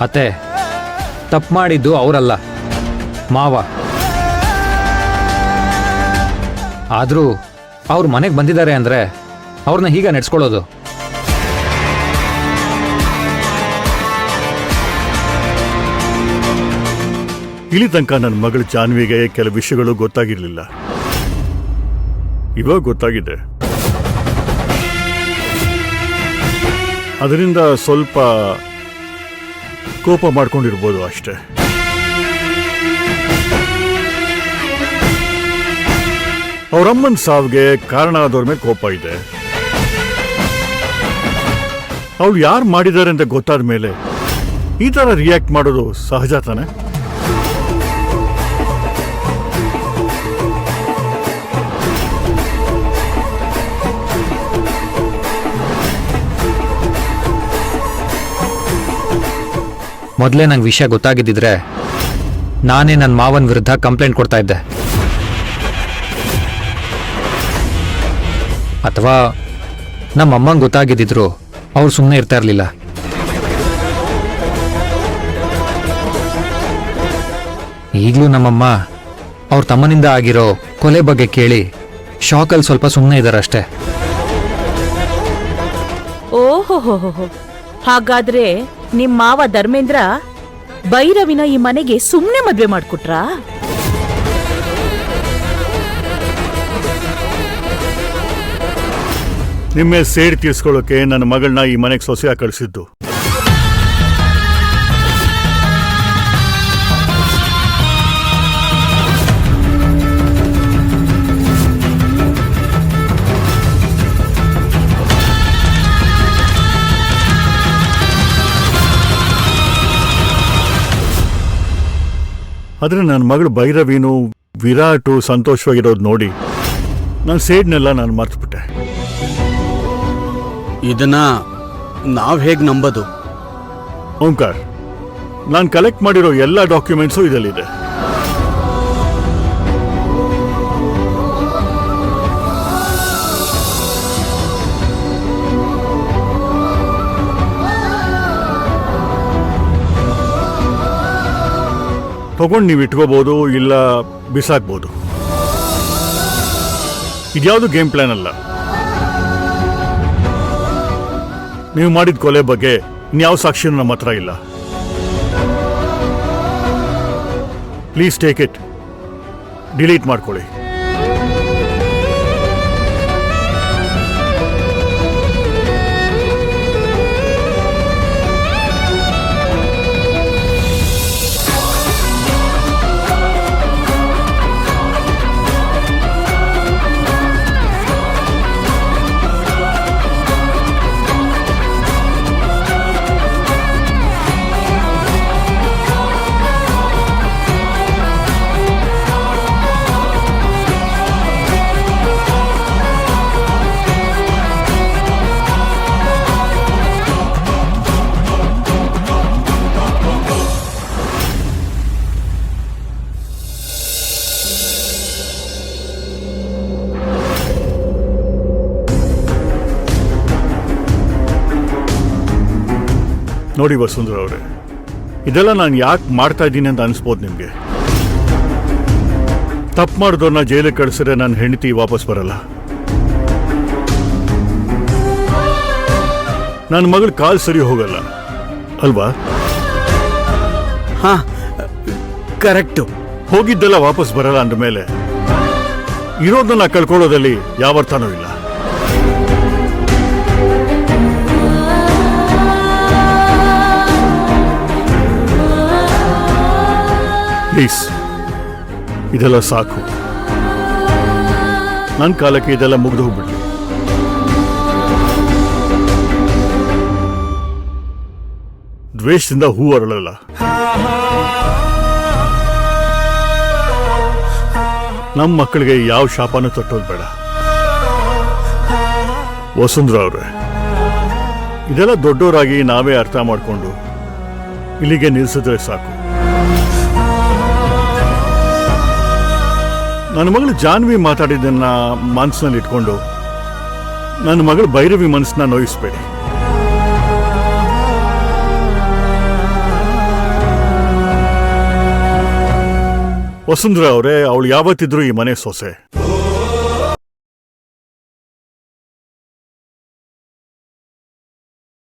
ಅತ್ತೆ, ತಪ್ಪು ಮಾಡಿದ್ದು ಅವರಲ್ಲ, ಮಾವ. ಆದರೂ ಅವ್ರು ಮನೆಗೆ ಬಂದಿದ್ದಾರೆ ಅಂದರೆ ಅವ್ರನ್ನ ಹೀಗ ನಡೆಸ್ಕೊಳ್ಳೋದು? ಇಲ್ಲಿ ತನಕ ನನ್ನ ಮಗಳು ಜಾನ್ವಿಗೆ ಕೆಲವು ವಿಷಯಗಳು ಗೊತ್ತಾಗಿರ್ಲಿಲ್ಲ. ಇವಾಗ ಗೊತ್ತಾಗಿದೆ. ಅದರಿಂದ ಸ್ವಲ್ಪ ಕೋಪ ಮಾಡ್ಕೊಂಡಿರ್ಬೋದು ಅಷ್ಟೇ. ಅವರಮ್ಮನ ಸಾವಿಗೆ ಕಾರಣ ಆದವ್ರ ಮೇಲೆ ಕೋಪ ಇದೆ. ಅವಳು ಯಾರು ಮಾಡಿದ್ದಾರೆ ಅಂತ ಗೊತ್ತಾದ ಮೇಲೆ ಈ ಥರ ರಿಯಾಕ್ಟ್ ಮಾಡೋದು ಸಹಜ ತಾನೆ? ಮೊದಲೇ ನಂಗೆ ವಿಷಯ ಗೊತ್ತಾಗಿದ್ದಿದ್ರೆ ನಾನೇ ನನ್ನ ಮಾವನ ವಿರುದ್ಧ ಕಂಪ್ಲೇಂಟ್ ಕೊಡ್ತಾ ಇದ್ದೆ. ಅಥವಾ ನಮ್ಮಮ್ಮಂಗೆ ಗೊತ್ತಾಗಿದ್ದಿದ್ರು ಅವ್ರು ಸುಮ್ಮನೆ ಇರ್ತಾ ಇರಲಿಲ್ಲ. ಈಗಲೂ ನಮ್ಮಮ್ಮ ಅವ್ರ ತಮ್ಮನಿಂದ ಆಗಿರೋ ಕೊಲೆ ಬಗ್ಗೆ ಕೇಳಿ ಶಾಕಲ್ಲಿ ಸ್ವಲ್ಪ ಸುಮ್ಮನೆ ಇದ್ದಾರಷ್ಟೇ. ಓಹೋ, ಹಾಗಾದ್ರೆ ನಿಮ್ ಮಾವ ಧರ್ಮೇಂದ್ರ ಭೈರವಿನ ಈ ಮನೆಗೆ ಸುಮ್ನೆ ಮದ್ವೆ ಮಾಡ್ಕೊಟ್ರಾ? ನಿಮ್ಮ ಸೇಡ್ ತೀರ್ಸ್ಕೊಳ್ಳೋಕೆ ನನ್ನ ಮಗಳನ್ನ ಈ ಮನೆಗೆ ಸೊಸೆಯಾಗಿ ಕಳಿಸಿದ್ದು. ಆದರೆ ನನ್ನ ಮಗಳು ಭೈರವಿನು ವಿರಾಟು ಸಂತೋಷವಾಗಿರೋದು ನೋಡಿ ನನ್ನ ಸೇಡ್ನೆಲ್ಲ ನಾನು ಮರ್ತುಬಿಟ್ಟೆ. ಇದನ್ನ ನಾವ್ ಹೇಗ್ ನಂಬೋದು? ಓಂಕಾರ್, ನಾನು ಕಲೆಕ್ಟ್ ಮಾಡಿರೋ ಎಲ್ಲ ಡಾಕ್ಯುಮೆಂಟ್ಸು ಇದರಲ್ಲಿದೆ. ತಗೊಂಡು ನೀವು ಇಟ್ಕೋಬಹುದು, ಇಲ್ಲ ಬಿಸಾಕ್ಬೋದು. ಇದ್ಯಾವುದು ಗೇಮ್ ಪ್ಲಾನ್ ಅಲ್ಲ. ನೀವು ಮಾಡಿದ ಕೊಲೆ ಬಗ್ಗೆ ಇನ್ಯಾವ ಸಾಕ್ಷಿನೂ ನಮ್ಮ ಹತ್ರ ಇಲ್ಲ. ಪ್ಲೀಸ್ ಟೇಕ್ ಇಟ್, ಡಿಲೀಟ್ ಮಾಡ್ಕೊಳ್ಳಿ. ನೋಡಿ ವಸುಂಧರಾ ಅವರೇ, ಇದೆಲ್ಲ ನಾನು ಯಾಕೆ ಮಾಡ್ತಾ ಇದ್ದೀನಿ ಅಂತ ಅನಿಸ್ಬೋದು ನಿಮಗೆ. ತಪ್ಪು ಮಾಡಿದವ್ರನ್ನ ಜೈಲಿಗೆ ಕಳಿಸಿದ್ರೆ ನನ್ನ ಹೆಂಡತಿ ವಾಪಸ್ ಬರಲ್ಲ. ನನ್ನ ಮಗಳ ಕಾಲ್ ಸರಿ ಹೋಗಲ್ಲ ಅಲ್ವಾ? ಹಾ, ಕರೆಕ್ಟು. ಹೋಗಿದ್ದೆಲ್ಲ ವಾಪಸ್ ಬರಲ್ಲ ಅಂದಮೇಲೆ ಇರೋದನ್ನ ಕಳ್ಕೊಳ್ಳೋದಲ್ಲಿ ಯಾವ ಅರ್ಥನೂ ಇಲ್ಲ. ಪ್ಲೀಸ್, ಇದೆಲ್ಲ ಸಾಕು. ನನ್ನ ಕಾಲಕ್ಕೆ ಇದೆಲ್ಲ ಮುಗಿದು ಹೋಗ್ಬಿಡ್ಲಿ. ದ್ವೇಷದಿಂದ ಹೂ ಅರಳಲ್ಲ. ನಮ್ಮ ಮಕ್ಕಳಿಗೆ ಯಾವ ಶಾಪನೂ ತಟ್ಟೋದು ಬೇಡ. ವಸುಂಧರಾ ಅವ್ರೆ, ಇದೆಲ್ಲ ದೊಡ್ಡವರಾಗಿ ನಾವೇ ಅರ್ಥ ಮಾಡಿಕೊಂಡು ಇಲ್ಲಿಗೆ ನಿಲ್ಲಿಸಿದ್ರೆ ಸಾಕು. ನನ್ನ ಮಗಳು ಜಾನ್ವಿ ಮಾತಾಡಿದ್ದನ್ನ ಮನಸ್ಸಿನಲ್ಲಿ ಇಟ್ಕೊಂಡು ನನ್ನ ಮಗಳು ಭೈರವಿ ಮನಸ್ಸನ್ನ ನೋಯಿಸ್ಬೇಡಿ. ವಸುಂಧರಾ ಅವರೇ, ಅವಳು ಯಾವತ್ತಿದ್ರೂ ಈ ಮನೆ ಸೊಸೆ.